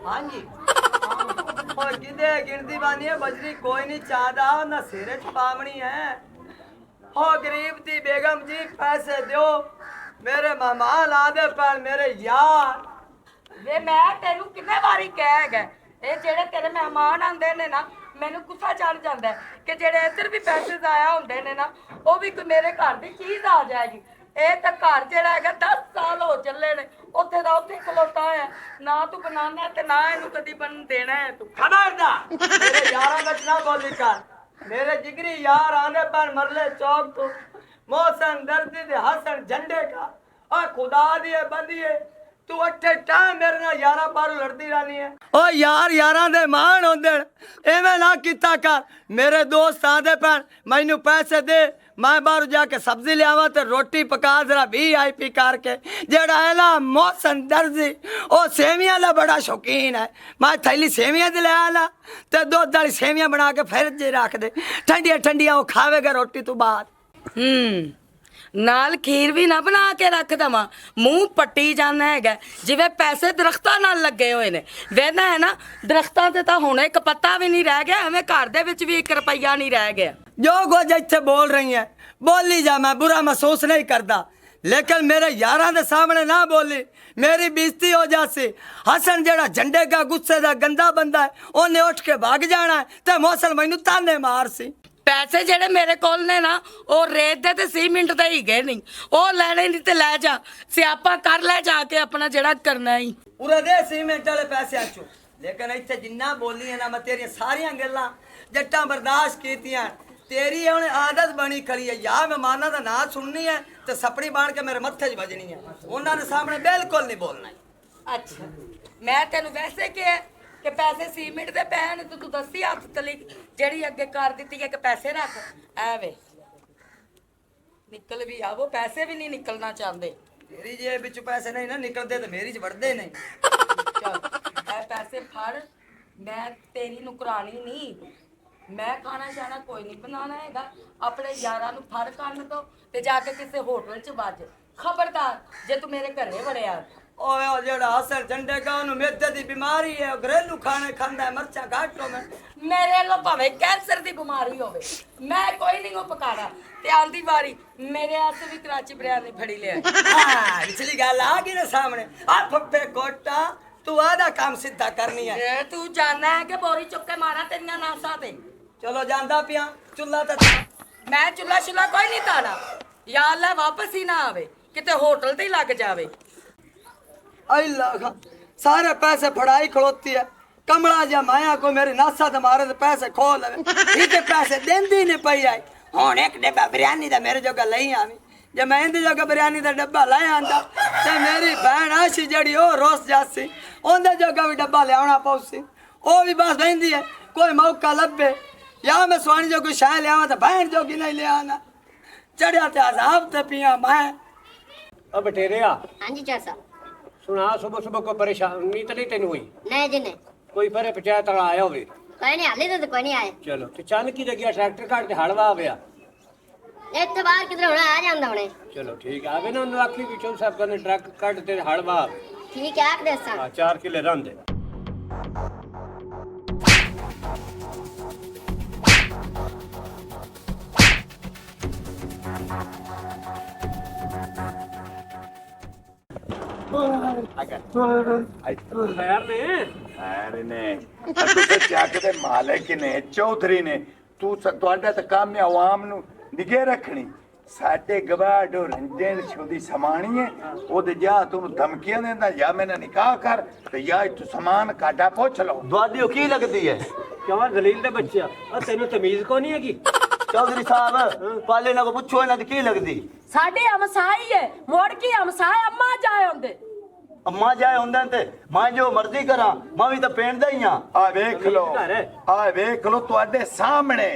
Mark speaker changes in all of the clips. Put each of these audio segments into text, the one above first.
Speaker 1: हाँ जी और किदे गिनती बानी है बजरी कोई नहीं चाहता ना सिरे च पावनी है। हो गरीब दी बेगम जी पैसे दो मेरे मेहमान आदे पर मेरे यार
Speaker 2: वे मैं तेनू कितने बारी कह गए ये जेड़े तेरे मेहमान आंदे ने ना मैनू गुस्सा चढ़ जाता है कि जेड़े इधर भी पैसे जाया होंदे ने ना वो भी कोई मेरे घर की चीज आ जाएगी। ਇਹ ਤਾਂ ਘਰ ਜਿਹੜਾ ਹੈਗਾ 10 ਸਾਲ ਹੋ ਚੱਲੇ ਨੇ ਉੱਥੇ ਦਾ ਉੱਥੇ ਖਲੋਤਾ ਹੈ ਨਾ ਤੂੰ ਬਣਾਣਾ ਤੇ ਨਾ ਇਹਨੂੰ ਕਦੀ ਬਣ ਦੇਣਾ ਹੈ ਤੂੰ
Speaker 1: खबरदार मेरे यारा बच ना बोली कर मेरे जिगरी यार आने पर मरले चौक तो मौसम दर्दी दे हसन झंडे का और खुदा दिए बंदिए तू अट्ठे टाइम मेरे नाल यारा बारू लड़दी रहनी है। ओ यार यारा दे मान होंदे एवें ना कीता कर मेरे दोस्त आंदे पर मैनू पैसे दे मैं बाहर जाके सब्जी लियावा ते रोटी पका जरा VIP करके जेड़ा है ना मौसम दर्जी ओ सेवियां दा बड़ा शौकीन है मैं थैली सेवियां दी ले आला ते दूध वाली सेवियां बना के फ्रिज च रख दे ठंडिया ठंडिया वो खावेगा रोटी तो बाद।
Speaker 2: ਨਾਲ ਖੀਰ ਵੀ ਨਾ ਬਣਾ ਕੇ ਰੱਖ ਦਵਾਂ ਮੂੰਹ ਪੱਟੀ ਜਾਣਾ ਹੈਗਾ ਜਿਵੇਂ ਪੈਸੇ ਦਰਖਤਾਂ ਨਾਲ ਲੱਗੇ ਹੋਏ ਨੇ ਵੇਖਦਾ ਹੈ ਨਾ ਦਰਖਤਾਂ ਤੇ ਤਾਂ ਹੁਣ ਇੱਕ ਪੱਤਾ ਵੀ ਨਹੀਂ ਰਹਿ ਗਿਆ ਐਵੇਂ ਘਰ ਦੇ ਵਿੱਚ ਵੀ 1 ਰੁਪਈਆ ਨਹੀਂ ਰਹਿ ਗਿਆ।
Speaker 1: जो कुछ इत्थे बोल रही है बोली जा मैं बुरा महसूस नहीं करता लेकिन मेरे यारां दे सामने ना बोली मेरी बेइज्जती हो जासी। हसन जेड़ा झंडे का गुस्से दा गंदा बंदा है ओने उठ के भाग जाना है ते मौसल मैनू ताने मारसी।
Speaker 2: ਪੈਸੇ ਜਿਹੜੇ ਮੇਰੇ ਕੋਲ ਨੇ ਨਾ ਉਹ ਰੇਤ ਦੇ ਤੇ ਸੀਮਿੰਟ ਦੇ ਹੀ ਗਏ ਨਹੀਂ ਉਹ ਲੈਣੇ ਨਹੀਂ ਤੇ ਲੈ ਜਾ ਸਿਆਪਾ ਕਰ ਲੈ ਜਾ ਕੇ ਆਪਣਾ ਜਿਹੜਾ ਕਰਨਾ ਹੀ
Speaker 1: पूरे दे सीमेंट वाले पैसे आचो लेकिन इत्थे जिन्ना बोली है ना मैं तेरी सारियां गल्लां जट्टां बर्दाश्त कीतियां तेरी हुण आदत बनी खड़ी है या मेहमानां दा नां सुननी है ते सपड़ी बाण के मेरे मत्थे च वजनी है उन्हां दे सामने बिल्कुल नहीं बोलना।
Speaker 2: ਅੱਛਾ ਮੈਂ ਤੈਨੂੰ ਵੈਸੇ ਕਿ ਪੈਸੇ ਸੀਮਿੰਟ ਦੇ ਪੈਣ ਤੂੰ ਦੱਸੀ ਹੱਥ ਤਲੀ ਜਿਹੜੀ ਅੱਗੇ ਕਰ ਦਿੱਤੀ ਹੈ ਕਿ ਪੈਸੇ ਰੱਖ ਐਵੇਂ ਨਿਕਲ ਵੀ ਆਵੋ ਪੈਸੇ ਵੀ ਨਹੀਂ ਨਿਕਲਣਾ ਚਾਹੁੰਦੇ
Speaker 1: तेरी जेब विच पैसे नहीं ना निकलते तो मेरी च वड़दे नहीं।
Speaker 2: ਚੱਲ ਇਹ ਪੈਸੇ ਫੜ ਮੈਂ ਤੇਰੀ ਨੁਕਰਾਨੀ ਨਹੀਂ ਮੈਂ ਖਾਣਾ ਸ਼ਾਣਾ ਕੋਈ ਨਹੀਂ ਬਣਾਉਣਾ ਹੈਗਾ ਆਪਣੇ ਯਾਰਾਂ ਨੂੰ ਫੜ ਕੰਨ ਤੋਂ ਤੇ ਜਾ ਕੇ ਕਿਸੇ ਹੋਟਲ 'ਚ ਵੱਜ ਖਬਰਦਾਰ ਜੇ ਤੂੰ ਮੇਰੇ ਘਰੇ ਵੜਿਆ।
Speaker 1: ओए ओ जेड़ा हसन झंडे का ओनू मेदे दी बीमारी है घरेलू खाने खांदा है मरचा घाटो में
Speaker 2: ਮੇਰੇ ਲੋ ਭਾਵੇਂ ਕੈਂਸਰ ਦੀ ਬਿਮਾਰੀ ਹੋਵੇ ਮੈਂ ਕੋਈ ਨਹੀਂ ਉਹ ਪਕਾਣਾ ਤੇ ਆਂਦੀ ਵਾਰੀ ਮੇਰੇ ਆਸੇ ਵੀ ਕਰਾਚੀ ਬਿਰਿਆਨੀ ਫੜੀ ਲਿਆ।
Speaker 1: हां पिछली गल आ गई ना सामने आ फप्पे कोटा तू आधा काम सीधा करनी है
Speaker 2: ਇਹ ਤੂੰ ਜਾਣਾ ਹੈ ਕਿ ਬੋਰੀ ਚੁੱਕ ਕੇ ਮਾਰਾਂ ਤੇਰੀਆਂ ਨਾਸਾਂ ਤੇ
Speaker 1: चलो जानदा पिया चुल्ला ते
Speaker 2: ਮੈਂ ਚੁੱਲਾ ਛੁੱਲਾ ਕੋਈ ਨਹੀਂ ਤਾਣਾ ਯਾ ਅੱਲਾ ਵਾਪਸ ਹੀ ਨਾ ਆਵੇ ਕਿਤੇ ਹੋਟਲ ਤੇ ਹੀ ਲੱਗ ਜਾਵੇ।
Speaker 1: अल्लाह सारे पैसे फड़ाई खड़ोती है कमला जा माया को मेरी नासा ते मारे ते पैसे खो लवे इते पैसे देंदी नहीं पई आई हुन एक डब्बा बिरयानी दा मेरे जोगा लई आवी जे मैं इंदे जोगा बिरयानी दा डब्बा ले आंदा ते मेरी बहन आशी जड़ी ओ रोस जासी ओंदे जोगा भी डब्बा ले आना पौसी ओ भी बस बहंदी है कोई मौका लब्बे या मैं स्वाणी जो कोई शाय ले आवा ते बहन जोगी नहीं ले आना चढ़िया ते अजाब ते पिया मैं
Speaker 3: अब बटेरे आ
Speaker 4: हाँ जी चाचा
Speaker 3: सुना सुबह सुबह कोई परेशानी तो नहीं तेन हुई
Speaker 4: नहीं जी नहीं
Speaker 3: कोई फिर पंचायत वाला आया होवे
Speaker 4: कोई नहीं हाली तो कोई नहीं आए
Speaker 3: चलो ते चल की लगिया ट्रैक्टर काट के हड़वा आ गया
Speaker 4: इतने बाहर किधर होना आ जाता होने
Speaker 3: चलो ठीक है आवे ना उन्होंने आखी भी चल साहब करने ट्रक काट ते हड़वा आवे
Speaker 4: ठीक है आख देसा
Speaker 3: हां 4 किले रन दे खैर ने
Speaker 5: खैर ने तू ਚੱਕ ਦੇ ਮਾਲਕ ਨੇ ਚੌਧਰੀ ਨੇ ਤੂੰ ਤੁਹਾਡਾ ਤਾਂ ਕੰਮ ਹੈ ਆਵਾਮ ਨੂੰ ਨਿਗੇ ਰੱਖਣੀ ਸਾਡੇ ਗਵਾਹ ਰੰਜਨ ਛੋਦੀ ਸਮਾਣੀ ਹੈ ਉਹਦੇ ਜਾਂ ਤੂੰ ਧਮਕੀਆਂ ਦਿੰਦਾ ਜਾਂ ਮੈਨਾਂ ਨਿਕਾਹ ਕਰ ਤੇ ਜਾਂ ਤੂੰ ਸਮਾਨ ਕਾਟਾ ਪੁੱਛ ਲਓ
Speaker 6: ਦੁਆਦੀ ਕੀ ਲੱਗਦੀ ਹੈ
Speaker 3: ਕਿਉਂ ਦਲੀਲ ਦੇ ਬੱਚਾ ਆ ਤੈਨੂੰ ਤਮੀਜ਼ ਕੋ ਨਹੀਂ ਹੈਗੀ
Speaker 6: ਚੌਧਰੀ ਸਾਹਿਬ ਪਾਲੇ ਨਾ ਕੋ ਪੁੱਛੋ ਇਹਨਾਂ ਦੀ ਕੀ ਲੱਗਦੀ
Speaker 2: ਸਾਡੇ ਹਮਸਾਈ ਹੈ ਮੋੜ ਕੀ ਹਮਸਾਏ ਅੰਮਾ ਜਾਏ ਹੁੰਦੇ
Speaker 6: ਅੰਮਾ ਜਾਏ ਹੁੰਦੇ ਤੇ ਮੈਂ ਜੋ ਮਰਜ਼ੀ ਕਰਾਂ ਮੈਂ ਵੀ ਤਾਂ ਪਿੰਡ ਦਾ ਹੀ ਆ
Speaker 5: ਵੇਖ ਲਓ ਤੁਹਾਡੇ ਸਾਹਮਣੇ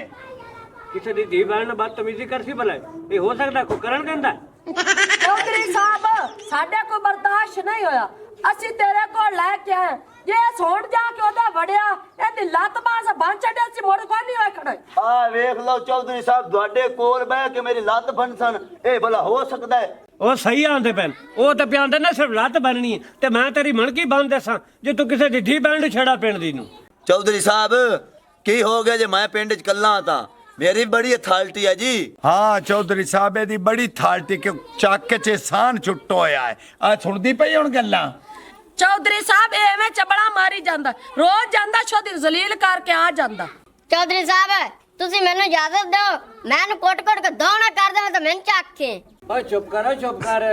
Speaker 3: ਕਿਸੇ ਦੀ ਧੀ ਬਹਿਣ ਨਾਲ ਬਦਤਮੀਜ਼ੀ ਕਰਸੀ ਭਲਾ ਇਹ ਹੋ ਸਕਦਾ ਕੋ ਕਰਨ ਦਿੰਦਾ
Speaker 2: ਚੌਧਰੀ ਸਾਹਿਬ ਸਾਡੇ ਕੋ ਬਰਦਾਸ਼ਤ ਨਹੀਂ ਹੋਇਆ ਅਸੀਂ ਤੇਰੇ ਕੋਲ ਲੈ ਕੇ ਆਏ ਜੇ ਸੌਣ ਜਾ ਕੇ ਉਹਦਾ ਵੜਿਆ ਇਹਦੀ ਲੱਤ ਬਾਸ ਬਣ ਛੱਡਿਆ ਸੀ ਮੋੜ ਕੋਈ ਨਹੀਂ ਵੇਖਣਾ
Speaker 6: ਆ ਵੇਖ ਲਓ ਚੌਧਰੀ ਸਾਹਿਬ ਤੁਹਾਡੇ ਕੋਲ ਬਹਿ ਕੇ ਮੇਰੀ ਲੱਤ ਫੰਸਣ ਇਹ ਭਲਾ ਹੋ ਸਕਦਾ ਹੈ
Speaker 3: ਉਹ ਸਹੀ ਆਂਦੇ ਪੈਣ। ਉਹ ਤਾਂ ਪਿਆਂਦੇ ਨਾ ਸਿਰਫ ਲੱਤ ਬੰਨਣੀ ਹੈ ਤੇ ਮੈਂ ਤੇਰੀ ਮਣਕੀ ਬੰਨ ਦੇਸਾਂ ਜੇ ਤੂੰ ਕਿਸੇ ਦੀ ਧੀ ਬਹਿਣ ਨੂੰ ਛੇੜਾ ਪਿੰਡ ਦੀ ਨੂੰ।
Speaker 6: ਚੌਧਰੀ ਸਾਹਿਬ ਕੀ ਹੋ ਗਿਆ ਜੇ ਮੈਂ ਪਿੰਡ 'ਚ ਕੱਲਾ ਤਾਂ ਮੇਰੀ ਬੜੀ ਅਥਾਰਟੀ ਹੈ ਜੀ।
Speaker 5: ਹਾਂ ਚੌਧਰੀ ਸਾਹਿਬ ਇਹਦੀ ਬੜੀ ਥਾਲਟੀ ਕਿ ਚੱਕ 'ਚ ਸਾਨ ਛੁੱਟੋ ਹੋਇਆ ਹੈ। ਆ ਸੁਣਦੀ ਪਈ ਹੁਣ ਗੱਲਾਂ।
Speaker 2: ਚੌਧਰੀ ਸਾਹਿਬ ਐਵੇਂ ਚਬੜਾ ਮਾਰੀ ਜਾਂਦਾ, ਰੋਜ਼ ਜਾਂਦਾ ਸ਼ੋਦੀ ਜ਼ਲੀਲ ਕਰਕੇ ਆ ਜਾਂਦਾ।
Speaker 4: ਚੌਧਰੀ ਸਾਹਿਬ ਤੁਸੀਂ ਮੈਨੂੰ ਇਜਾਜ਼ਤ ਦਿਓ, ਮੈਂ ਇਹਨੂੰ ਕੋਟ-ਕੋਟ ਕੇ ਦੋਣਾ ਕਰ ਦੇਵਾਂ ਤਾਂ ਮੈਨੂੰ ਚੱਕ ਕੇ।
Speaker 3: ਓਏ ਚੁੱਪ ਕਰ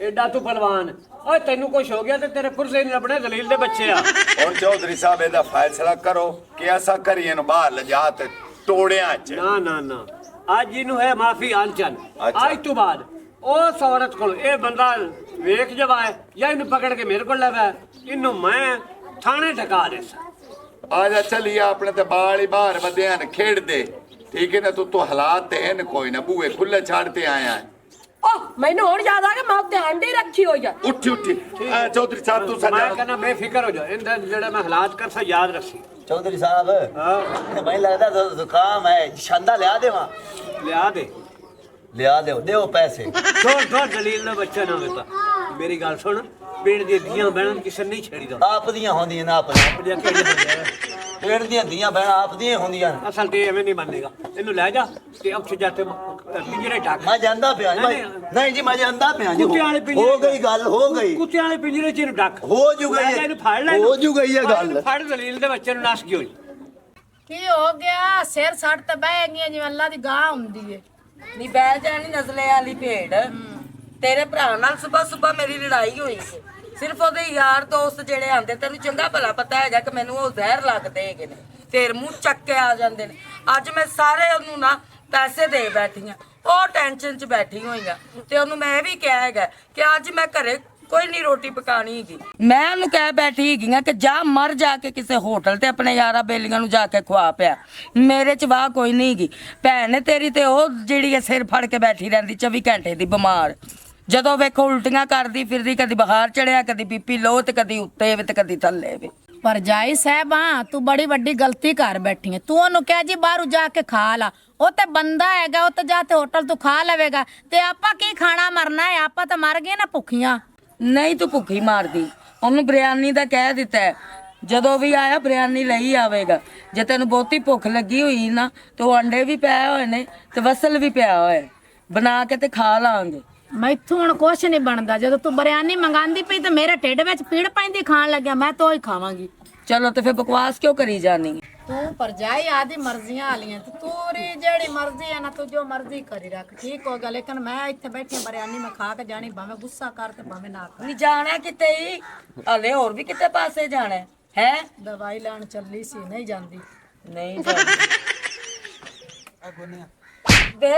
Speaker 3: ਐਡਾ ਤੂੰ ਪਹਿਲਵਾਨ। ਓਏ ਤੈਨੂੰ ਕੁਛ ਹੋ ਗਿਆ ਤੇ ਤੇਰੇ ਪੁਰਸੇ ਨਹੀਂ ਲੱਭਣੇ ਜ਼ਲੀਲ ਦੇ ਬੱਚੇ ਆ।
Speaker 5: ਹੁਣ ਚੌਧਰੀ ਸਾਹਿਬ ਇਹਦਾ ਫੈਸਲਾ ਕਰੋ ਕਿ ਐਸਾ ਕਰੀਏ ਨੂੰ ਬਾਹਰ ਲਿਜਾ ਤੇ ਤੋੜਿਆਂ 'ਚ।
Speaker 3: ਨਾ ਅੱਜ ਇਹਨੂੰ ਹੈ ਮਾਫੀ ਆਂਚਨ।
Speaker 5: ਅੱਛਾ।
Speaker 3: ਅੱਜ ਤੋਂ ਬਾਅਦ ਉਸ ਔਰਤ ਕੋਲ ਇਹ ਬੰਦਾ ਵੇਖ ਜਵਾਏ ਜਾਂ ਇਹਨੂੰ ਪਕੜ ਕੇ ਮੇਰੇ ਕੋਲ ਲੈਵਾ, ਇਹਨੂੰ ਮੈਂ ਥਾਣੇ ਢਕਾ ਦੇਸਾਂ।
Speaker 5: ਆ ਜਾ ਚਲੀਏ ਆਪਣੇ ਤੇ ਬਾਲ ਹੀ ਬਾਹਰ ਵਧਿਆਂ ਨੇ ਖੇਡਦੇ। ਠੀਕ ਹੈ ਨਾ ਤੂੰ ਹਾਲਾਤ ਤੇ ਹਨ ਕੋਈ ਨਾ ਬੂਏ ਖੁੱਲੇ ਛੱਡ ਤੇ ਆਇਆ ਹੈ।
Speaker 2: ਓਹ ਮੈਨੂੰ ਹੁਣ ਯਾਦ ਆ ਕਿ ਮੈਂ ਉੱਤੇ ਹਾਂਡੀ ਰੱਖੀ ਹੋਈ ਆ।
Speaker 5: ਉੱਠੀ ਚੌਧਰੀ ਸਾਹਿਬ ਤੂੰ
Speaker 3: ਮੈਂ
Speaker 5: ਸਜਾ
Speaker 3: ਕਹਿੰਦਾ ਬੇਫਿਕਰ ਹੋ ਜਾ, ਇਹਦਾ ਜਿਹੜਾ ਮੈਂ ਹਾਲਾਤ ਕਰਸਾ ਯਾਦ ਰੱਖੀ।
Speaker 6: ਚੌਧਰੀ ਸਾਹਿਬ
Speaker 3: ਹਾਂ
Speaker 6: ਮੈਨੂੰ ਲੱਗਦਾ ਜ਼ੁਕਾਮ ਹੈ, ਛਾਂਦਾ ਲਿਆ ਦੇਵਾਂ।
Speaker 3: ਲਿਆ ਦੇ
Speaker 6: ਦਿਓ ਪੈਸੇ।
Speaker 3: ਛੋੜ ਜ਼ਲੀਲ ਦਾ ਬੱਚਾ ਨਾ ਹੋਵੇ ਤਾਂ ਮੇਰੀ ਗੱਲ ਸੁਣ, ਪਿੰਡ ਦੀਆਂ ਧੀਆਂ ਬਹਿਣ ਕਿਸੇ ਨਹੀਂ ਛੇੜੀਦਾ।
Speaker 6: ਆਪ ਦੀਆਂ ਹੁੰਦੀਆਂ ਨਾ ਆਪਣੇ ਪਿੰਡ ਦੀਆਂ ਧੀਆਂ ਭੈਣਾਂ ਆਪ ਦੀਆਂ ਹੁੰਦੀਆਂ।
Speaker 3: ਅਸਲ ਤੇ ਐਵੇਂ ਨਹੀਂ ਮੰਨੇਗਾ। ਇਹਨੂੰ ਲੈ ਜਾ ਤੇ ਉੱਥੇ ਜਾ ਕੇ ਪਿੰਜਰੇ ਢੱਕ।
Speaker 6: ਮੈਂ ਜਾਂਦਾ ਪਿਆ ਜੀ। ਨਹੀਂ ਜੀ ਮੈਂ ਜਾਂਦਾ ਪਿਆ ਜੀ।
Speaker 3: ਕੁੱਤੇ ਵਾਲੇ ਪਿੰਜਰੇ
Speaker 6: ਹੋ ਗਈ ਗੱਲ, ਹੋ ਗਈ।
Speaker 3: ਕੁੱਤੇ ਵਾਲੇ ਪਿੰਜਰੇ 'ਚ ਇਹਨੂੰ ਢੱਕ।
Speaker 6: ਹੋ ਜੂਗਾ
Speaker 3: ਲੈ ਜਾ ਇਹਨੂੰ ਫੜ ਲੈ।
Speaker 6: ਹੋ ਜੂਗਾ ਇਹ ਗੱਲ।
Speaker 3: ਫੜ ਜ਼ਲੀਲ ਦੇ ਬੱਚੇ ਨੂੰ ਨਸ ਗਿਓ।
Speaker 7: ਕੀ ਹੋ ਗਿਆ? ਸਿਰ ਸੱਟ ਤੇ ਬਹਿ ਗਈਆਂ ਜਿਵੇਂ ਅੱਲਾ ਦੀ ਗਾਂ ਹੁੰਦੀ ਏ।
Speaker 2: ਨੀ ਬਹਿ ਜਾਣੀ ਨਜ਼ਲੇ ਵਾਲੀ ਭੇਡ। ਤੇਰੇ ਭਰਾ ਨਾਲ ਸਵੇਰ ਮੇਰੀ ਲੜਾਈ ਹੋਈ ਸੀ। ਸਿਰਫ ਉਹਦੇ ਯਾਰ ਦੋਸਤ ਜਿਹੜੇ ਆਂਦੇ, ਤੈਨੂੰ ਚੰਗਾ ਭਲਾ ਪਤਾ ਹੈਗਾ ਕਿ ਮੈਨੂੰ ਉਹ ਜ਼ਹਿਰ ਲੱਗਦੇ ਹੈਗੇ ਨੇ, ਫੇਰ ਮੂੰਹ ਚੱਕ ਕੇ ਆ ਜਾਂਦੇ ਨੇ। ਅੱਜ ਮੈਂ ਸਾਰੇ ਉਹਨੂੰ ਨਾ ਪੈਸੇ ਦੇ ਬੈਠੀ ਆ, ਉਹ ਟੈਨਸ਼ਨ 'ਚ ਬੈਠੀ ਹੋਈ ਆ। ਤੇ ਉਹਨੂੰ ਮੈਂ ਇਹ ਵੀ ਕਿਹਾ ਹੈਗਾ ਕਿ ਅੱਜ ਮੈਂ ਘਰੇ ਕੋਈ ਨਹੀਂ ਰੋਟੀ ਪਕਾਣੀ ਹੈਗੀ। ਮੈਂ ਉਹਨੂੰ ਕਹਿ ਬੈਠੀ ਹੈਗੀ ਆ ਕਿ ਜਾ ਮਰ ਜਾ ਕੇ ਕਿਸੇ ਹੋਟਲ ਤੇ ਆਪਣੇ ਯਾਰਾਂ ਬੇਲੀਆਂ ਨੂੰ ਜਾ ਕੇ ਖਵਾ ਪਿਆ, ਮੇਰੇ 'ਚ ਵਾਹ ਕੋਈ ਨਹੀਂ ਹੈਗੀ। ਭੈਣ ਨੇ ਤੇਰੀ ਤੇ ਉਹ ਜਿਹੜੀ ਹੈ ਸਿਰ ਫੜ ਕੇ ਬੈਠੀ ਰਹਿੰਦੀ 24 ਘੰਟੇ ਦੀ ਬਿਮਾਰ। ਜਦੋਂ ਵੇਖੋ ਉਲਟੀਆਂ ਕਰਦੀ ਫਿਰਦੀ, ਕਦੀ ਬੁਖਾਰ ਚੜਿਆ, ਕਦੀ ਬੀਪੀ ਲੋ ਤੇ ਕਦੀ ਉੱਤੇ ਵੇ ਤੇ ਕਦੀ ਥੱਲੇ ਵੇ।
Speaker 7: ਭਰਜਾਈ ਸਾਹਿਬਾਂ ਤੂੰ ਬੜੀ ਵੱਡੀ ਗਲਤੀ ਕਰ ਬੈਠੀ ਏ। ਤੂੰ ਉਹਨੂੰ ਕਹਿ ਜੀ ਬਾਹਰੋਂ ਜਾ ਕੇ ਖਾ ਲਾ, ਉਹ ਤੇ ਬੰਦਾ ਹੈਗਾ, ਉਹ ਤੇ ਜਾ ਤੇ ਹੋਟਲ ਤੋਂ ਖਾ ਲਵੇਗਾ। ਤੇ ਆਪਾਂ ਕੀ ਖਾਣਾ ਮਰਨਾ ਹੈ? ਆਪਾਂ ਤਾਂ ਮਰ ਗਏ ਨਾ ਭੁੱਖੀਆਂ।
Speaker 2: ਨਹੀਂ ਤੂੰ ਭੁੱਖੀ ਮਾਰਦੀ, ਉਹਨੂੰ ਬਿਰਿਆਨੀ ਦਾ ਕਹਿ ਦਿੱਤਾ ਹੈ, ਜਦੋਂ ਵੀ ਆਇਆ ਬਿਰਿਆਨੀ ਲਈ ਆਵੇਗਾ। ਜੇ ਤੈਨੂੰ ਬਹੁਤੀ ਭੁੱਖ ਲੱਗੀ ਹੋਈ ਨਾ ਤੇ ਉਹ ਅੰਡੇ ਵੀ ਪਏ ਹੋਏ ਨੇ ਤੇ ਵਸਲ ਵੀ ਪਿਆ ਹੋਇਆ, ਬਣਾ ਕੇ ਤੇ ਖਾ ਲਾਂਗੇ।
Speaker 7: ਮੈਥੋਂ ਹੁਣ ਕੁਛ ਨਹੀਂ ਬਣਦਾ। ਜਦੋਂ ਤੂੰ ਬਿਰਿਆਨੀ ਮੰਗਾਂਦੀ ਪਈ ਤੇ ਮੇਰੇ ਢਿੱਡ ਵਿੱਚ ਪੀੜ ਪੈਂਦੀ ਖਾਣ ਲੱਗਿਆ, ਮੈਂ ਤਾਂ ਹੀ ਖਾਵਾਂਗੀ।
Speaker 2: ਚਲੋ ਤੇ ਫਿਰ ਬਕਵਾਸ ਕਿਉਂ ਕਰੀ ਜਾਨੀ?
Speaker 7: ਤੂੰ ਭਰਜਾਈ ਆਦੀ ਮਰਜ਼ੀਆਂ ਵਾਲੀਆਂ ਤੇ ਤੂਰੀ ਜਿਹੜੀ ਮਰਜ਼ੀ ਹੈ ਨਾ, ਤੂੰ ਜੋ ਮਰਜ਼ੀ ਕਰੀ ਰੱਖ, ਠੀਕ ਹੋ ਗਿਆ। ਲੇਕਿਨ ਮੈਂ ਇੱਥੇ ਬੈਠੀ ਬਿਰਿਆਨੀ ਮੈਂ ਖਾ ਕੇ ਜਾਣੀ, ਭਾਵੇਂ ਗੁੱਸਾ ਕਰ ਤੇ ਭਾਵੇਂ ਨਾ ਕਰ।
Speaker 2: ਨਹੀਂ ਜਾਣਾ ਕਿਤੇ ਹੀ, ਹਲੇ ਹੋਰ ਵੀ ਕਿਤੇ ਪਾਸੇ ਜਾਣਾ ਹੈ?
Speaker 7: ਦਵਾਈ ਲੈਣ ਚੱਲੀ ਸੀ, ਨਹੀਂ ਜਾਂਦੀ।
Speaker 2: ਨਹੀਂ ਜਾਂਦੀ। ਵੇ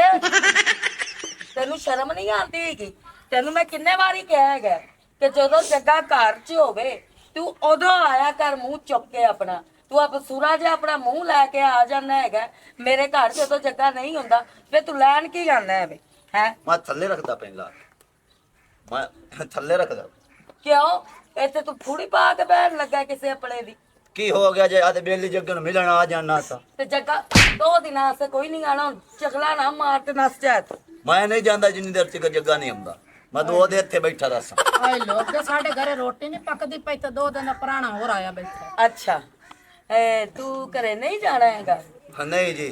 Speaker 2: ਤੈਨੂੰ ਸ਼ਰਮ ਨਹੀਂ ਆਉਂਦੀ ਹੈਗੀ? ਤੈਨੂੰ ਮੈਂ ਕਿੰਨੇ ਵਾਰੀ ਕਿਹਾ ਹੈਗਾ ਕਿ ਜਦੋਂ ਜੱਗਾ ਘਰ 'ਚ ਹੋਵੇ ਤੂੰ ਉਦੋਂ ਆਇਆ ਕਰ ਮੂੰਹ ਚੁੱਕ ਕੇ ਆਪਣਾ। ਤੂੰ ਆਪ ਸੂਰਾ ਜਿਹਾ ਆਪਣਾ ਮੂੰਹ ਲੈ ਕੇ ਆ ਜਾਂਦਾ ਹੈਗਾ ਮੇਰੇ ਘਰ। ਜਦੋਂ ਜੱਗਾ ਨਹੀਂ ਹੁੰਦਾ ਫੇ ਤੂੰ ਲੈਣ ਕੀ ਜਾਂਦਾ ਹੈ?
Speaker 6: ਮੈਂ ਥੱਲੇ ਰੱਖਦਾ ਪੈਂਦਾ, ਮੈਂ ਥੱਲੇ ਰੱਖਦਾ।
Speaker 2: ਕਿਉਂ? ਇੱਥੇ ਤੂੰ ਫੂੜੀ ਪਾ ਕੇ ਬੈਠ ਲੱਗਾ ਕਿਸੇ ਆਪਣੇ ਦੀ।
Speaker 6: ਕੀ ਹੋ ਗਿਆ ਜੇ ਆਦੇ ਬੇਲੀ ਜੱਗੇ ਨੂੰ ਮਿਲਣ ਆ ਜਾਣਾ ਤਾਂ?
Speaker 2: ਤੇ ਜੱਗਾ 2 ਦਿਨਾਂ ਵਾਸਤੇ ਕੋਈ ਨਹੀਂ ਆਣਾ, ਚਗਲਾ ਨਾ ਮਾਰ ਤੇ ਨਸ ਜਾ ਤੂੰ।
Speaker 6: ਮੈਂ ਨਹੀਂ ਜਾਂਦਾ ਜਿੰਨੀ ਦੇਰ ਤੱਕ ਜੱਗਾ ਨਹੀਂ ਆਉਂਦਾ। ਮੈਂ 2 ਦਿਨ ਇੱਥੇ ਬੈਠਾ ਦੱਸਾਂ।
Speaker 7: ਓਏ ਲੋਕ ਜੇ ਸਾਡੇ ਘਰੇ ਰੋਟੀ ਨਹੀਂ ਪੱਕਦੀ ਪਈ ਤੇ 2 ਦਿਨ ਦਾ ਪੁਰਾਣਾ ਹੋਰ ਆਇਆ ਬੈਠਾ।
Speaker 2: ਅੱਛਾ ਤੂੰ ਘਰੇ ਨਹੀਂ ਜਾਣਾ ਹੈਗਾ?
Speaker 6: ਨਹੀਂ ਜੀ।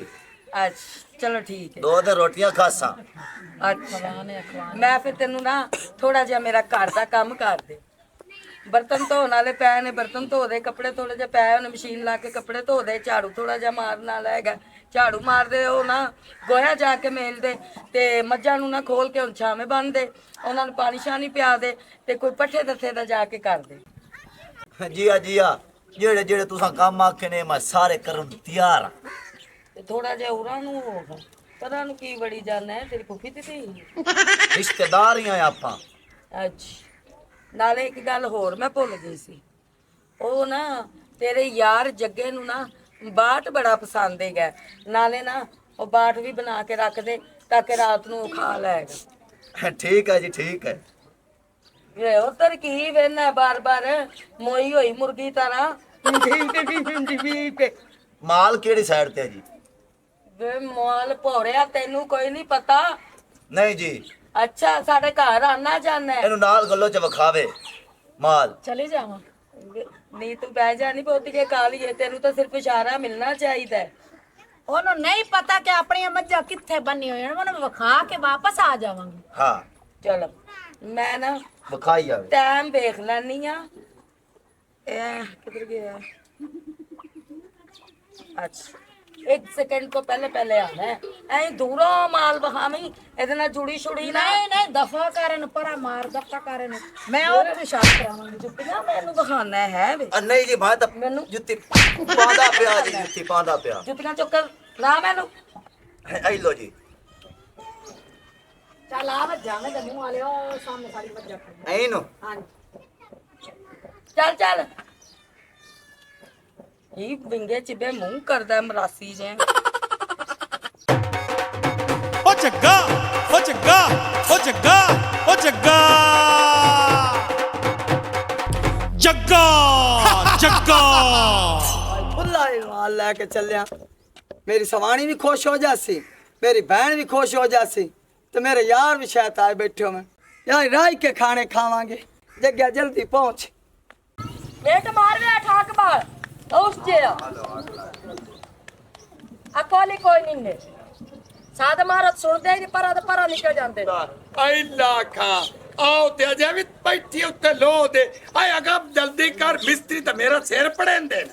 Speaker 2: ਅੱਛਾ ਚਲੋ ਠੀਕ ਹੈ।
Speaker 6: 2 ਦਿਨ ਰੋਟੀਆਂ ਖਾਸਾਂ।
Speaker 2: ਅੱਛਾ ਮੈਂ ਫਿਰ ਤੈਨੂੰ ਨਾ ਥੋੜਾ ਜਿਹਾ ਮੇਰਾ ਘਰ ਦਾ ਕੰਮ ਕਰ ਦੇ। ਬਰਤਨ ਧੋਣ ਵਾਲੇ ਪਏ ਨੇ, ਬਰਤਨ ਧੋ ਦੇ। ਕੱਪੜੇ ਥੋੜੇ ਜਿਹਾ ਪਏ ਉਹਨੇ, ਮਸ਼ੀਨ ਲਾ ਕੇ ਕੱਪੜੇ ਧੋ ਦੇ। ਝਾੜੂ ਥੋੜਾ ਜਿਹਾ ਮਾਰਨ ਵਾਲਾ ਹੈਗਾ, ਝਾੜੂ ਮਾਰ ਦੇ। ਉਹ ਨਾ ਗੋਹਾ ਜਾ ਕੇ ਮੇਲ ਦੇ ਤੇ ਮੱਝਾਂ ਨੂੰ ਨਾ ਖੋਲ ਕੇ ਹੁਣ ਛਾਵੇਂ ਬੰਨ ਦੇ, ਉਹਨਾਂ ਨੂੰ ਪਾਣੀ ਸ਼ਾਨੀ ਪਿਆ ਦੇ ਤੇ ਕੋਈ ਪੱਠੇ ਦੱਥੇ ਦਾ ਜਾ ਕੇ ਕਰ ਦੇ।
Speaker 6: ਜੀ ਆ ਜਿਹੜੇ ਜਿਹੜੇ ਤੁਸੀਂ ਕੰਮ ਆਖੇ ਨੇ ਮੈਂ ਸਾਰੇ ਕਰਨ ਨੂੰ ਤਿਆਰ ਆ।
Speaker 2: ਤੇ ਥੋੜਾ ਜਿਹਾ ਉਰਾਂ ਨੂੰ ਹੋਗਾ, ਪਤਾ ਨੂੰ ਕੀ ਬੜੀ ਜਾਣਾ ਹੈ ਤੇਰੀ ਫੁੱਫੀ ਤੇ
Speaker 6: ਰਿਸ਼ਤੇਦਾਰ ਹੀ ਆ ਆਪਾਂ।
Speaker 2: ਅੱਛਾ ਨਾਲੇ ਇੱਕ ਗੱਲ ਹੋਰ ਮੈਂ ਭੁੱਲ ਗਈ ਸੀ, ਉਹ ਨਾ ਤੇਰੇ ਯਾਰ ਜੱਗੇ ਨੂੰ ਨਾ ਬਾਟ ਬੜਾ ਪਸੰਦ ਹੈਗਾ। ਨਾਲੇ ਨਾ ਉਹ ਬਾਟ ਵੀ ਬਣਾ ਕੇ ਰੱਖ ਦੇ ਤਾਂ ਕਿ ਰਾਤ ਨੂੰ ਉਹ ਖਾ ਲੈਗਾ।
Speaker 6: ਠੀਕ ਹੈ ਜੀ, ਠੀਕ ਹੈ।
Speaker 2: ਵੇ ਉਧਰ ਕੀ ਵੇਨਾ ਬਾਰ-ਬਾਰ ਮੋਈ ਹੋਈ ਮੁਰਗੀ ਤਰ੍ਹਾਂ।
Speaker 6: ਮਾਲ ਕਿਹੜੀ ਸਾਈਡ ਤੇ ਹੈ ਜੀ?
Speaker 2: ਵੇ ਮਾਲ ਭੋਰਿਆ, ਤੈਨੂੰ ਕੋਈ ਨਹੀਂ ਪਤਾ?
Speaker 6: ਨਹੀਂ ਜੀ,
Speaker 2: ਅੱਛਾ ਸਾਡੇ ਘਰ ਆਣਾ ਜਾਣਾ ਹੈ।
Speaker 6: ਇਹਨੂੰ ਨਾਲ ਗੱਲੋਂ ਚ ਵਿਖਾਵੇ ਮਾਲ।
Speaker 2: ਚਲੇ ਜਾਵਾਂ ਨਹੀਂ ਤੂੰ ਬਹਿ ਜਾ ਨਹੀਂ ਬਹੁਤੀ ਕੇ ਕਾਲੀ ਹੈ ਤੈਨੂੰ ਤਾਂ ਸਿਰਫ ਇਸ਼ਾਰਾ ਮਿਲਣਾ ਚਾਹੀਦਾ ਹੈ।
Speaker 7: ਉਹਨੂੰ ਨਹੀਂ ਪਤਾ ਕਿ ਆਪਣੀਆਂ ਮੱਝਾਂ ਕਿੱਥੇ ਬੰਨੀ ਹੋਈਆਂ ਨੇ, ਉਹਨੂੰ ਵਿਖਾ ਕੇ ਵਾਪਸ ਆ ਜਾਵਾਂਗੇ।
Speaker 6: ਹਾਂ
Speaker 2: ਚਲੋ ਮੈਂ ਨਾ
Speaker 6: ਵਿਖਾਈ ਜਾਵੇ।
Speaker 2: ਟਾਈਮ ਵੇਖ ਲੈਣੀ ਆ। ਇਹ ਕਿੱਧਰ ਗਿਆ? ਅੱਛਾ 1 ਸੈਕਿੰਡ ਤੋਂ ਪਹਿਲੇ ਆਣਾ ਹੈ। ਐਂ ਦੂਰੋਂ ਮਾਲ ਵਹਾਵੀਂ ਇਹਦੇ ਨਾਲ ਜੁੜੀ ਛੁੜੀ ਨਾ।
Speaker 7: ਨਹੀਂ ਨਹੀਂ ਦਫਾ ਕਰਨ ਪਰਾ ਮਾਰ ਦਫਾ ਕਰਨ ਮੈਂ ਉਹ ਪਿਸ਼ਾਬ ਕਰਾਵਾਂਗੀ।
Speaker 2: ਜੁੱਤੀਆਂ ਮੈਨੂੰ ਵਹਾਣਾ ਹੈ ਵੇ।
Speaker 6: ਨਹੀਂ ਜੀ ਮੈਂ ਤਾਂ
Speaker 2: ਮੈਨੂੰ
Speaker 6: ਜੁੱਤੀ ਪਾਉਂਦਾ ਪਿਆ ਜੀ, ਜੁੱਤੀ ਪਾਉਂਦਾ ਪਿਆ।
Speaker 2: ਜੁੱਤੀਆਂ ਚੁੱਕ ਕੇ ਲਾ ਮੈਨੂੰ।
Speaker 6: ਐ ਲੋ ਜੀ।
Speaker 7: ਚੱਲ ਆ ਵੱਜਾਂਗੇ ਤੇ ਮੂੰਹ ਵਾਲੇ ਉਹ ਸਾਹਮਣੇ ਸਾਡੀ ਵੱਜਾ
Speaker 6: ਐ ਨੂੰ
Speaker 7: ਹਾਂਜੀ
Speaker 2: ਚੱਲ ਚੱਲ ਇਹ ਵਿੰਗੇ ਚਿੱਬੇ ਮੂੰਹ ਕਰਦਾ ਮਰਾਸੀ ਜੇ।
Speaker 8: ਓ ਜੱਗਾ ਓ ਜੱਗਾ ਓ ਜੱਗਾ ਓ ਜੱਗਾ ਜੱਗਾ ਜੱਗਾ
Speaker 1: खुला ही माल लेके चलिया। मेरी सवाणी भी खुश हो जासी, मेरी बहन भी खुश हो जासी, तो मेरे यार भी शायद आए बैठे हो। मैं यार राई के खाने खावांगे। जग्या जल्दी पहुंच।
Speaker 2: बेट मार वे ठाक बाल उस जे अकोली कोई नहीं ने साद मारत सुन दे परा निकल जाते।
Speaker 5: ਆਈ ਲਾਖਾਂ ਆਓ ਤੇ ਅਜੇ ਵੀ ਬੈਠੀ ਉੱਤੇ ਲੋ ਦੇ ਆਏ ਅਗਾ ਜਲਦੀ ਕਰ ਮਿਸਤਰੀ ਤਾਂ ਮੇਰਾ ਸਿਰ ਪੜੇਂਦੇ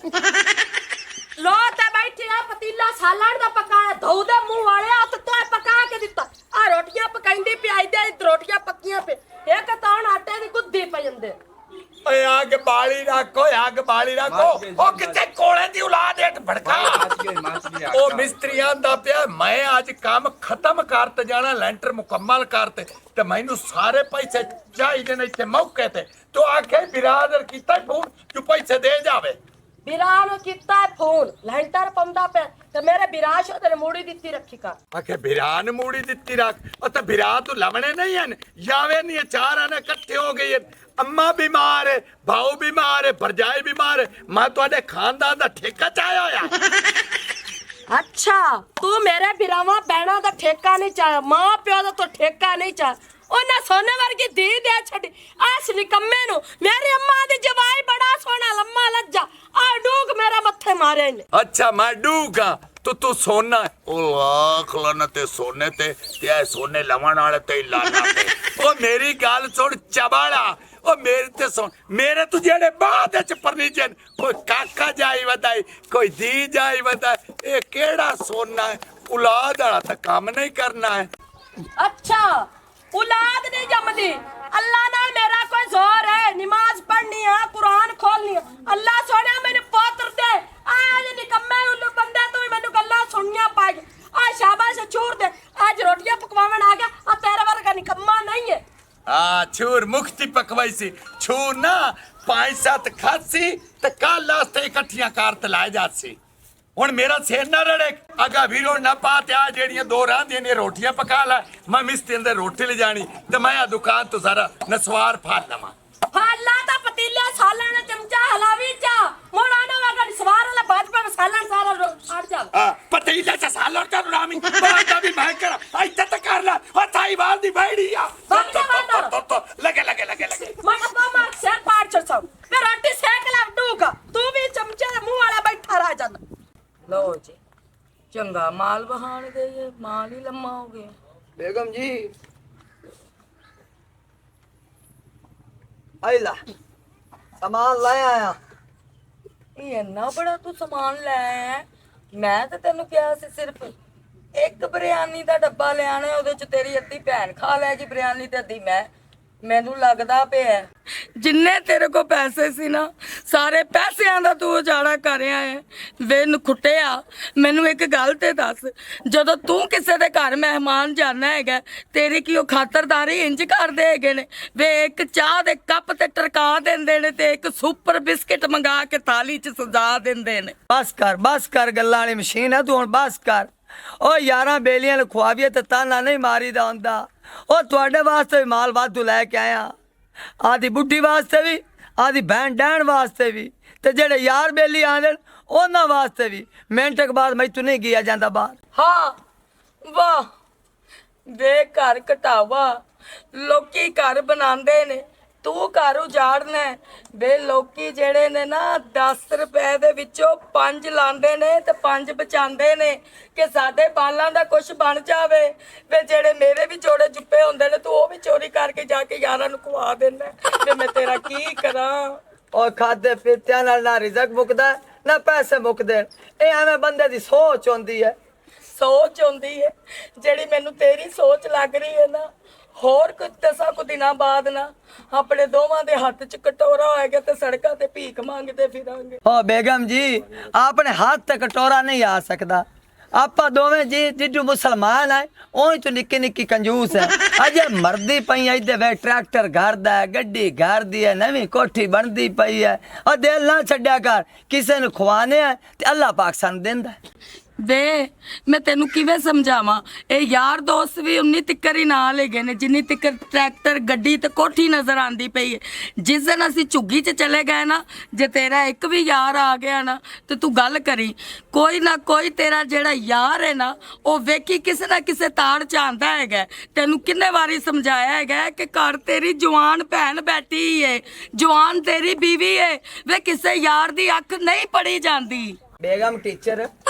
Speaker 2: लो ते बैठी आ पतीला सालन दा पकाया धो दे मुंह वाले हथ तो पका के दिता आ रोटियां पकाइंदी पियाई दे रोटियां पक्कियां पे एक ताण आटे दी गुद्दी पई जंदे।
Speaker 5: ਓਏ ਅੱਗ ਬਾਲੀ ਰੱਖੋ ਅੱਗ ਬਾਲੀ ਰੱਖੋ ਉਹ ਕਿੱਥੇ ਕੋਲੇ ਦੀ ਔਲਾਦ ਏਟ ਭੜਕਾ ਉਹ ਮਿਸਤਰੀਆਂ ਦਾ ਪਿਆ ਮੈਂ ਅੱਜ ਕੰਮ ਖਤਮ ਕਰਤੇ ਜਾਣਾ ਲੈਂਟਰ ਮੁਕੰਮਲ ਕਰਤੇ ਤੇ ਮੈਨੂੰ ਸਾਰੇ ਪੈਸੇ ਚਾਹੀਦੇ ਨੇ ਇੱਥੇ ਮੌਕੇ ਤੇ ਤੂੰ ਆਖੇ ਬਿਰਾਦਰ ਕੀਤਾ ਫੋਨ ਤੂੰ ਪੈਸੇ ਦੇ ਜਾਵੇ।
Speaker 2: बिरान किता है फोन लेंटर पंदा पे ते मेरे बिराश तेरे मूड़ी दित्ती रखी कर।
Speaker 5: ਆਖੇ ਬਿਰਾ ਨੂੰ ਮੂੜੀ ਦਿੱਤੀ ਰੱਖ ਉਹ ਤਾਂ ਬਿਰਾ ਤੂੰ ਲਵਣੇ ਨਹੀਂ ਹਨ ਜਾਵੇ ਨਹੀਂ ਚਾਰਾਂ ਨੇ ਇਕੱਠੇ ਹੋ ਗਏ। ਅੰਮਾ ਬਿਮਾਰ ਹੈ, ਭਾਉ ਬਿਮਾਰ ਹੈ, ਭਰਜਾਈ ਬਿਮਾਰ ਹੈ, ਮੈਂ ਤੁਹਾਡੇ ਖਾਨਦਾਨ ਦਾ ਠੇਕਾ ਚਾਹਿਆ ਹੋਇਆ।
Speaker 2: अच्छा तू मेरे बिरावा बहना दा ठेका नहीं चाह मां प्यो दा तो ठेका नहीं चाह ਉਹਨਾਂ ਸੋਨੇ ਵਰਗੀ ਧੀ ਦੇ ਛੱਡੀ ਐਸ ਨਿਕੰਮੇ ਨੂੰ ਮੇਰੀ ਅੰਮਾ ਦੀ ਜਵਾਈ ਬੜਾ ਸੋਹਣਾ ਲੰਮਾ ਲੱਜਾ ਆ ਡੂਕ ਮੇਰੇ ਮੱਥੇ ਮਾਰੇ ਨੇ।
Speaker 5: ਅੱਛਾ ਮੈਂ ਡੂਗਾ ਤੂੰ ਸੋਨਾ ਉਹ ਲੱਖ ਲਨ ਤੇ ਸੋਨੇ ਤੇ ਇਹ ਸੋਨੇ ਲਵਣ ਵਾਲੇ ਤੇ ਲਾਣਾ ਤੇ ਉਹ ਮੇਰੀ ਗੱਲ ਸੁਣ ਚਬਾਲਾ ਉਹ ਮੇਰੇ ਤੇ ਸੁਣ ਮੇਰੇ ਤੂੰ ਜਿਹੜੇ ਬਾਅਦ ਚ ਪਰਨੀਜਨ ਕੋਈ ਕਾਕਾ ਜਾਈ ਵਧਾਈ ਕੋਈ ਦੀ ਜਾਈ ਵਧਾਈ ਇਹ ਕਿਹੜਾ ਸੋਨਾ ਹੈ ਔਲਾਦ ਵਾਲਾ ਤਾਂ ਕੰਮ ਨਹੀਂ ਕਰਨਾ ਹੈ।
Speaker 2: अच्छा औलाद नहीं जमदी अल्लाह नाल मेरा कोई जोर है नमाज पढ़नी है कुरान खोलनी है अल्लाह सोने मैंने पोत्र दे आज निकम्मे उल्लू बंदे तू मैंने गल्ला सुनिया पाई आ शाबाश छोड़ दे आज रोटियां पकवावन आ गया आ तेरे वर्गा निकम्मा नहीं है।
Speaker 5: छूर मुक्ति पकवाई सी छूर ना 5-7 खासी ते कल वास्ते इकट्ठियां कार ते लाए जासी। ਹੁਣ ਮੇਰਾ ਸਿਰ ਨਾ ਰੜੇ ਅਗਾ ਵੀਰੋ ਨਾ ਪਾ ਤੇ ਆ ਜਿਹੜੀਆਂ ਦੋ ਰਾਂਦੀਆਂ ਨੇ ਰੋਟੀਆਂ ਪਕਾ ਲੈ ਮੈਂ ਮਿਸਤਰੀ ਦੇ ਰੋਟੀ ਲੈ ਜਾਣੀ ਤੇ ਮੈਂ ਆ ਦੁਕਾਨ ਤੋਂ ਸਾਰਾ ਨਸਵਾਰ ਫਾੜ ਲਵਾਂ।
Speaker 2: ਫਾਲਾ ਤਾਂ ਪਤੀਲੇ ਸਾਲਾਂ ਦਾ ਚਮਚਾ ਹਲਾਵੀ ਚਾ ਮੋੜਾ ਨਾ ਵਗਾ ਸਵਾਰ ਵਾਲਾ ਬਾਜਪਾ ਸਾਲਣ ਸਾਰਾ ਛੱਡ ਜਾ
Speaker 5: ਆ ਪਤੀਲੇ ਚ ਸਾਲਣ ਕਰ ਰਾਮੀ ਬਾਦਾ ਵੀ ਮੈਂ ਕਰ ਇੱਥੇ ਤਾਂ ਕਰ ਲੈ ਉਹ ਥਾਈਵਾਲ ਦੀ ਬੈੜੀ ਆ ਲਗੇ
Speaker 2: ਮੈਂ ਅੱਬਾ ਮਾਰ ਸਿਰ ਪਾੜ ਛੜ ਸਭ ਮੈਂ ਰੋਟੀ ਸੇਕ ਲਾ ਡੂਗਾ ਤੂੰ ਵੀ ਚਮਚੇ ਦੇ ਮੂੰਹ ਵਾਲਾ ਬੈਠਾ ਰਹਿ ਜਾਂਦਾ। लो जी चंगा माल बहान गए माल ही लम्मा हो गया।
Speaker 1: बेगम जी आइला सामान लाया आया।
Speaker 2: ये इन्ना बड़ा तू सामान ले आया है मैं तो तेन क्या सिर्फ एक बिरयानी का डब्बा ले आना ਉਹਦੇ ਚ ਤੇਰੀ ਅੱਧੀ ਭੈਣ ਖਾ ਲੈਗੀ ਬਿਰਿਆਨੀ ਤੇ ਅੱਧੀ ਮੈਂ ਮੈਨੂੰ ਲੱਗਦਾ ਪਿਆ ਜਿੰਨੇ ਤੇਰੇ ਕੋ ਪੈਸੇ ਸੀ ਨਾ ਸਾਰੇ ਪੈਸਿਆਂ ਦਾ ਤੂੰ ਉਜਾੜਾ ਕਰ ਰਿਹਾ ਹੈ ਵੇ ਨਖੁੱਟਿਆ। ਮੈਨੂੰ ਇੱਕ ਗੱਲ ਤੇ ਦੱਸ ਜਦੋਂ ਤੂੰ ਕਿਸੇ ਦੇ ਘਰ ਮਹਿਮਾਨ ਜਾਣਾ ਹੈਗਾ ਤੇਰੀ ਕੀ ਉਹ ਖਾਤਰਦਾਰੀ ਇੰਜ ਕਰਦੇ ਹੈਗੇ ਨੇ ਵੇ ਇੱਕ ਚਾਹ ਦੇ ਕੱਪ ਤੇ ਟਰਕਾ ਦਿੰਦੇ ਨੇ ਤੇ ਇੱਕ ਸੁਪਰ ਬਿਸਕਿਟ ਮੰਗਾ ਕੇ ਥਾਲੀ 'ਚ ਸਜਾ ਦਿੰਦੇ ਨੇ।
Speaker 1: बस कर गल्लां वाली मशीन है तू हुण बस कर। ओ यारां बेलियां ਨੂੰ ਖਵਾਵੀਏ ਤੇ ਤਾਨਾ ਨਹੀਂ ਮਾਰੀਦਾ ਹੁੰਦਾ। ਉਹ ਤੁਹਾਡੇ ਵਾਸਤੇ ਵੀ ਮਾਲ ਵਾਧੂ ਲੈ ਕੇ ਆਇਆ ਆਦੀ ਬੁੱਢੀ ਵਾਸਤੇ ਵੀ ਆਦੀ ਭੈਣ ਡੈਣ ਵਾਸਤੇ ਵੀ ਤੇ ਜਿਹੜੇ ਯਾਰ ਬੇਲੀ ਆਂਦੇ ਉਹਨਾਂ ਵਾਸਤੇ ਵੀ ਮਿੰਟ ਕੇ ਬਾਅਦ ਮੈਂ ਤੂੰ ਨਹੀਂ ਗਿਆ ਜਾਂਦਾ ਬਾਹਰ।
Speaker 2: ਹਾਂ ਵਾਹ ਵੇ ਘਰ ਘਟਾਵਾ ਲੋਕੀ ਘਰ ਬਣਾਉਂਦੇ ਨੇ, ਤੂੰ ਘਰ ਉਜਾੜਨਾ ਹੈ। ਵੇ ਲੋਕੀ ਜਿਹੜੇ ਨੇ ਨਾ 10 ਰੁਪਏ ਦੇ ਵਿੱਚੋਂ 5 ਲਾਉਂਦੇ ਨੇ ਤੇ 5 ਬਚਾਉਂਦੇ ਨੇ ਕਿ ਸਾਡੇ ਬਾਲਾਂ ਦਾ ਕੁਝ ਬਣ ਜਾਵੇ। ਵੇ ਜਿਹੜੇ ਮੇਰੇ ਵੀ ਜੋੜੇ ਜੁੱਪੇ ਹੁੰਦੇ ਨੇ, ਤੂੰ ਉਹ ਵੀ ਚੋਰੀ ਕਰਕੇ ਜਾ ਕੇ ਯਾਰਾਂ ਨੂੰ ਖਵਾ ਦਿੰਦਾ। ਤੇ ਮੈਂ ਤੇਰਾ ਕੀ ਕਰਾਂ?
Speaker 1: और खादे पीत्या ना रिजक मुकदा ना पैसे मुकदे। ये एवें बंदे दी सोच होंदी है।
Speaker 2: ਸੋਚ ਹੁੰਦੀ ਹੈ ਜਿਹੜੀ ਮੈਨੂੰ ਤੇਰੀ ਸੋਚ ਲੱਗ ਰਹੀ ਹੈ ਨਾ। ਹੋਰ ਕੁਝ 10 ਕੁ ਦਿਨਾਂ ਬਾਅਦ ਨਾ ਆਪਣੇ ਦੋਵਾਂ ਦੇ ਹੱਥ 'ਚ ਕਟੋਰਾ ਹੋਏਗਾ ਤੇ ਸੜਕਾਂ ਤੇ ਭੀਖ ਮੰਗਦੇ ਫਿਰਾਂਗੇ।
Speaker 1: ओ बेगम जी आपने हाथ तक कटोरा नहीं आ सकता। आपा दोवें जी जिड्डू मुसलमान है ओही तो निक्की निक्की कंजूस है। अजे मरदी पई है इधर वे ट्रैक्टर घर दा है, गड्डी घर दी है, नवी कोठी बनदी पई है। और दिल ना छड्या कर, किसे नु खवाने है ते अल्लाह पाक सन देंदा है।
Speaker 2: ਵੇ ਮੈਂ ਤੈਨੂੰ ਕਿਵੇਂ ਸਮਝਾਵਾਂ? ਇਹ ਯਾਰ ਦੋਸਤ ਵੀ ਉਨੀ ਤਿੱਕਰ ਹੀ ਨਾਲ ਹੈਗੇ ਨੇ ਜਿੰਨੀ ਤਿੱਕਰ ਟਰੈਕਟਰ ਗੱਡੀ ਤੇ ਕੋਠੀ ਨਜ਼ਰ ਆਂਦੀ ਪਈ ਹੈ। ਜਿਸ ਦਿਨ ਅਸੀਂ ਝੁੱਗੀ 'ਚ ਚਲੇ ਗਏ ਨਾ, ਜੇ ਤੇਰਾ ਇੱਕ ਵੀ ਯਾਰ ਆ ਗਿਆ ਨਾ ਤੇ ਤੂੰ ਗੱਲ ਕਰੀ, ਕੋਈ ਨਾ ਕੋਈ ਤੇਰਾ ਜਿਹੜਾ ਯਾਰ ਹੈ ਨਾ ਉਹ ਵੇਖੀ ਕਿਸੇ ਨਾ ਕਿਸੇ ਤਾੜ 'ਚ ਆਂਦਾ ਹੈਗਾ। ਤੈਨੂੰ ਕਿੰਨੇ ਵਾਰੀ ਸਮਝਾਇਆ ਹੈਗਾ ਕਿ ਘਰ ਤੇਰੀ ਜਵਾਨ ਭੈਣ ਬੈਠੀ ਹੈ, ਜਵਾਨ ਤੇਰੀ ਬੀਵੀ ਹੈ। ਵੇ ਕਿਸੇ ਯਾਰ ਦੀ ਅੱਖ ਨਹੀਂ ਪੜੀ ਜਾਂਦੀ।
Speaker 1: बेगम टीचर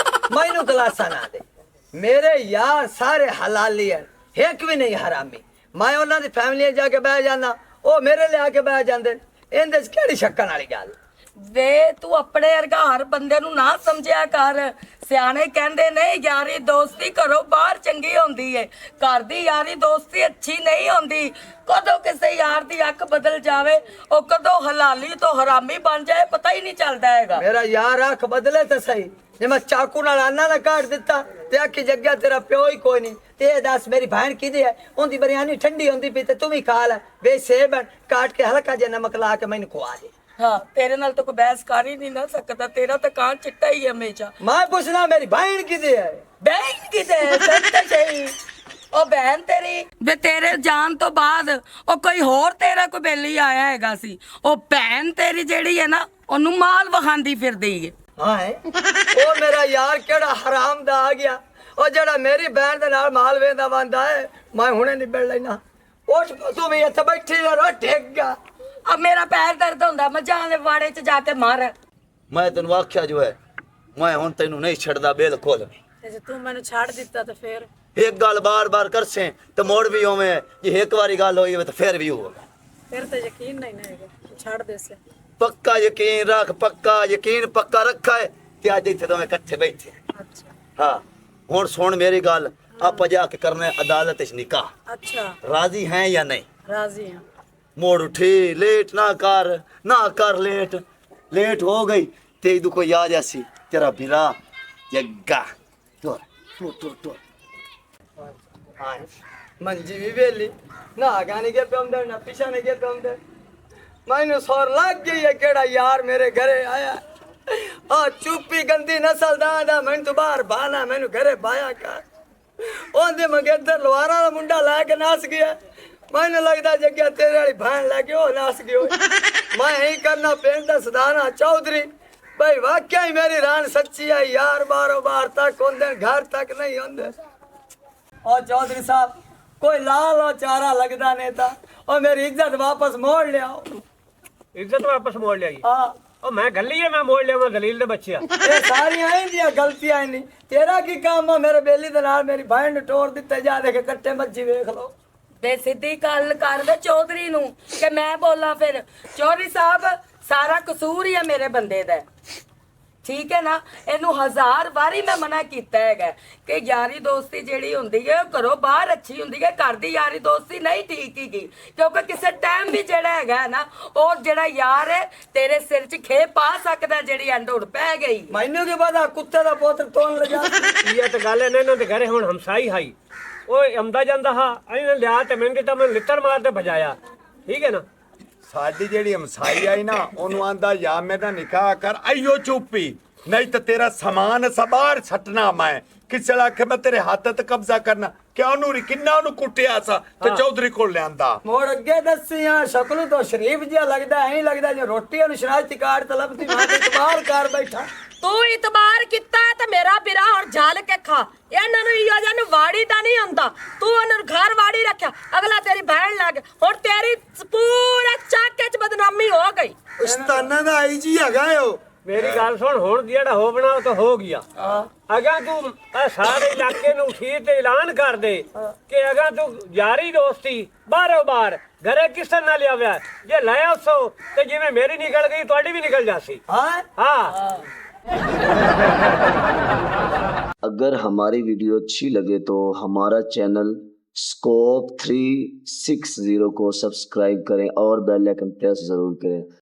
Speaker 1: मैनू गलासा ना दे। मेरे यार सारे हलाली है, एक भी नहीं हरामी। मैं उन्हां दी फैमिली जाके बह जाना, ओ मेरे ले आके बह जांदे। इहदे च केड़ी शक्कन वाली गल?
Speaker 2: ਵੇ ਤੂੰ ਆਪਣੇ ਵਰਗਾ ਹਰ ਬੰਦੇ ਨੂੰ ਨਾ ਸਮਝਿਆ ਕਰ। ਸਿਆਣੇ ਕਹਿੰਦੇ ਨੇ ਯਾਰੀ ਦੋਸਤੀ ਘਰੋਂ ਬਾਹਰ ਚੰਗੀ ਹੁੰਦੀ ਏ, ਘਰ ਦੀ ਯਾਰੀ ਦੋਸਤੀ ਅੱਛੀ ਨਹੀਂ ਹੁੰਦੀ। ਕਦੋਂ ਕਿਸੇ ਯਾਰ ਦੀ ਅੱਖ ਬਦਲ ਜਾਵੇ, ਉਹ ਕਦੋਂ ਹਲਾਲੀ ਤੋਂ ਹਰਾਮੀ ਬਣ ਜਾਏ ਪਤਾ ਹੀ ਨਹੀਂ ਚੱਲਦਾ ਹੈਗਾ।
Speaker 1: मेरा यार अख बदले तो सही, जे मैं चाकू नाल आना ना काट दिता ते आखी जग्या तेरा प्यो ही कोई नहीं। ते ये दस मेरी बहन किदी है, उनदी बिरयानी ठंडी होंदी पई ते तू भी खा ले। वे सेब काट के हल्का जिहा नमक ला के मैनू खवा दे।
Speaker 2: ਹਾਂ ਤੇਰੇ ਨਾਲ ਤਾਂ ਕੋਈ ਬਹਿਸ ਕਰ ਹੀ ਨਹੀਂ ਨਾ ਸਕਦਾ, ਤੇਰਾ ਤਾਂ ਕਾਂ ਚਿੱਟਾ ਹੀ ਹੈ ਹਮੇਸ਼ਾ।
Speaker 1: मैं पूछना मेरी बहन किदी है?
Speaker 2: ਬਹਿਨ ਕਿਤੇ ਸੱਚ ਸਹੀ ਉਹ ਬਹਿਨ ਤੇਰੀ। ਵੇ ਤੇਰੇ ਜਾਣ ਤੋਂ ਬਾਅਦ ਉਹ ਕੋਈ ਹੋਰ ਤੇਰਾ ਕੋਈ ਬੇਲੀ ਆਇਆ ਹੈਗਾ ਸੀ। ਉਹ ਭੈਣ ਤੇਰੀ ਜਿਹੜੀ ਹੈ ਨਾ ਉਹਨੂੰ ਮਾਲ ਵਖਾਂਦੀ ਫਿਰਦੀ ਹੈ।
Speaker 1: हाँ है ओ मेरा यार केड़ा हराम दा आ गया, ओ जेड़ा मेरी बहन दे नाल माल वेंदा वांदा है। मैं हुणे निबड़ लेना। उठ तू भी इत्थे बैठी रह, ठीक गा।
Speaker 2: अब मेरा पैर दर्द होंदा, मैं जान वाड़े च जाके मार।
Speaker 6: मैं तेन आख्या जो है, मैं हुण तेनू नहीं छड़दा बिल्कुल।
Speaker 7: ਜੇ ਤੂੰ ਮੈਨੂੰ ਛੱਡ ਦਿੱਤਾ ਤਾਂ ਫੇਰ
Speaker 6: एक गल बार बार कर से तो मोड़ भी होवे, जे एक बारी गल होई तो फिर भी होगा।
Speaker 7: ਫਿਰ ਤਾਂ ਯਕੀਨ ਨਹੀਂ ਨਾ ਹੈਗਾ, ਛੱਡ ਦੇ ਸੇ।
Speaker 6: पक्का यकीन रख, पक्का यकीन पक्का रखा है ते अज इत्थे दोवें इकट्ठे बैठे।
Speaker 7: ਅੱਛਾ
Speaker 6: हाँ हुण सुन मेरी गल, आप जाके करना है अदालत च निकाह।
Speaker 7: ਅੱਛਾ
Speaker 6: राजी हैं या नहीं?
Speaker 7: ਰਾਜ਼ੀ ਹਾਂ।
Speaker 6: मोड़ उठी, लेट ना कर लेट। लेट हो गई ते इदू कोई आ जासी तेरा बिरा जग्गा तो
Speaker 1: हाँ मंजी भी वेली ना गाने के पे ना पीछा ने के पे। मैनू सोर लग गई है केड़ा यार मेरे घरे आया। आ चुप्पी गंदी नस्ल दा मैनू तो बाहर बाना, मैनू घरे बाया कर। ओंदे मंगेतर लवारा दा मुंडा ला के नास गया। मैनू लगदा जग्या तेरे वाली बहन लगे हो नास गयो। मैं यही करना पेंदा सदाना चौधरी। भाई वाकई ही मेरी रान सच्ची है यार, बारो बार तक होंदे घर तक नहीं होंदे। और चौधरी साहब कोई लाल और चारा लगदा नहीं था, और मेरी इज्जत वापस मोड़ लिया।
Speaker 3: ਇੱਜ਼ਤ ਵਾਪਸ ਮੋੜ ਲਿਆਈ।
Speaker 1: हाँ
Speaker 3: ਉਹ ਮੈਂ ਗੱਲੀ ਐ, ਮੈਂ ਮੋੜ ਲਿਆ ਮੈਂ ਦਲੀਲ ਦੇ ਬੱਚਿਆ।
Speaker 1: ये सारी आईंदियां गलतियां नहीं। तेरा की काम है मेरे बेली दे नाल मेरी बहन नु टोर दिते जा दे के कट्टे मच्छी वेख लो।
Speaker 2: ਵੇ ਸਿੱਧੀ ਗੱਲ ਕਰ ਵੇ ਚੌਧਰੀ ਨੂੰ ਕਿ ਮੈਂ ਬੋਲਾਂ ਫਿਰ। ਚੌਧਰੀ ਸਾਹਿਬ ਸਾਰਾ ਕਸੂਰ ਹੀ ਹੈ ਮੇਰੇ ਬੰਦੇ ਦਾ, ਠੀਕ ਹੈ ਨਾ। ਇਹਨੂੰ 1000 ਵਾਰੀ ਮੈਂ ਮਨਾ ਕੀਤਾ ਹੈਗਾ ਕਿ ਯਾਰੀ ਦੋਸਤੀ ਜਿਹੜੀ ਹੁੰਦੀ ਹੈ ਉਹ ਘਰੋਂ ਬਾਹਰ ਅੱਛੀ ਹੁੰਦੀ ਹੈ, ਘਰ ਦੀ ਯਾਰੀ ਦੋਸਤੀ ਨਹੀਂ ਠੀਕ ਹੀਗੀ। ਕਿਉਂਕਿ ਕਿਸੇ ਟਾਈਮ ਵੀ ਜਿਹੜਾ ਹੈਗਾ ਨਾ ਉਹ ਜਿਹੜਾ ਯਾਰ ਹੈ ਤੇਰੇ ਸਿਰ 'ਚ ਖੇਪ ਪਾ ਸਕਦਾ ਜਿਹੜੀ ਐਂਡ ਉੜ ਪੈ ਗਈ।
Speaker 1: मैनू के बाद कुत्ते दा पोत्र तोड़ ले जा।
Speaker 3: ਇਹ ਤਾਂ ਗੱਲ ਇਹਨਾਂ ਦੇ ਘਰੇ ਹੁਣ ਹਮਸਾਈ ਹਾਈ ਓਏ ਆਉਂਦਾ ਜਾਂਦਾ ਹਾਂ ਇਹਨੇ ਲਿਆ ਤੇ ਮੈਨੂੰ ਤਾਂ ਮੈਂ ਲਿੱਤਰ ਮਾਰ ਤੇ ਭਜਾਇਆ, ਠੀਕ ਹੈ ਨਾ।
Speaker 5: ਸਾਡੀ ਜਿਹੜੀ ਹਮਸਾਈ ਆਈ ਨਾ ਉਹਨੂੰ ਆਂਦਾ ਯਾ ਮੇਰਾ ਨਿਕਾਹ ਕਰ, ਆਈਓ ਚੁੱਪੀ ਨਹੀਂ ਤਾਂ ਤੇਰਾ ਸਮਾਨ ਸਬਾਰ ਛੱਟਣਾ। ਮੈਂ ਕਿਸੇ ਆਖੇ ਮੈਂ ਤੇਰੇ ਹੱਥ ਤੇ ਕਬਜ਼ਾ ਕਰਨਾ, ਕਿ ਉਹਨੂੰ ਕਿੰਨਾ ਉਹਨੂੰ ਕੁੱਟਿਆ ਸਾ ਤੇ ਚੌਧਰੀ ਕੋਲ ਲਿਆਂਦਾ।
Speaker 1: ਮੋੜ ਅੱਗੇ ਦੱਸਿਆ ਸ਼ਕਲ ਤੋਂ ਸ਼ਰੀਫ ਜਿਹਾ ਲੱਗਦਾ, ਐਂ ਲੱਗਦਾ ਜੇ ਰੋਟੀ ਨੂੰ ਸ਼ਰਾਜ ਕਾੜ ਤਲਬ ਦੀ ਮਾਂ ਇਤਬਾਰ ਕਰ ਬੈਠਾ।
Speaker 2: ਤੂੰ ਇਤਬਾਰ ਕੀਤਾ ਤੇ ਮੇਰਾ ਵੀਰਾ ਹੁਣ ਝਾਲ ਕੇ ਖਾ। ਇਹਨਾਂ ਨੂੰ ਇਹੋ ਜਿਹਾ ਨੂੰ ਵਾੜੀ ਦਾ ਨਹੀਂ ਹੁੰਦਾ, ਤੂੰ ਉਹਨਾਂ ਨੂੰ ਘਰ ਵਾੜੀ ਰੱਖਿਆ, ਅਗਲਾ ਤੇਰੀ ਭੈਣ ਲੱਗ, ਹੁਣ ਤੇਰੀ ਪੂਰਾ ਚਾਕੇ ਚ ਬਦਨਾਮੀ ਹੋ ਗਈ।
Speaker 6: ਉਸਤਾਨਾ ਦਾ ਆਈ ਜੀ ਹੈਗਾ ਓ।
Speaker 3: ਮੇਰੀ ਗੱਲ ਸੁਣ, ਹੁਣ ਜਿਹੜਾ ਹੋਣਾ ਉਹ ਤਾਂ ਹੋ ਗਿਆ। ਅਗਾ ਤੂੰ ਇਹ ਸਾਰੇ ਇਲਾਕੇ ਨੂੰ ਠੀਕ ਤੇ ਐਲਾਨ ਕਰ ਦੇ ਕਿ ਅਗਾ ਤੂੰ ਯਾਰੀ ਦੋਸਤੀ ਬਾਹਰੋਂ ਬਾਹਰ ਘਰੇ ਕਿਸ ਨਾਲ ਲਿਆਵਿਆ, ਜੇ ਲਾਇਆ ਸੋ ਤੇ ਜਿਵੇਂ ਮੇਰੀ ਨਿਕਲ ਗਈ ਤੁਹਾਡੀ ਵੀ ਨਿਕਲ ਜਾਸੀ। हाँ।
Speaker 9: अगर हमारी वीडियो अच्छी लगे तो हमारा चैनल स्कोप 360 को सब्सक्राइब करें और बेल आइकन प्रेस जरूर करें।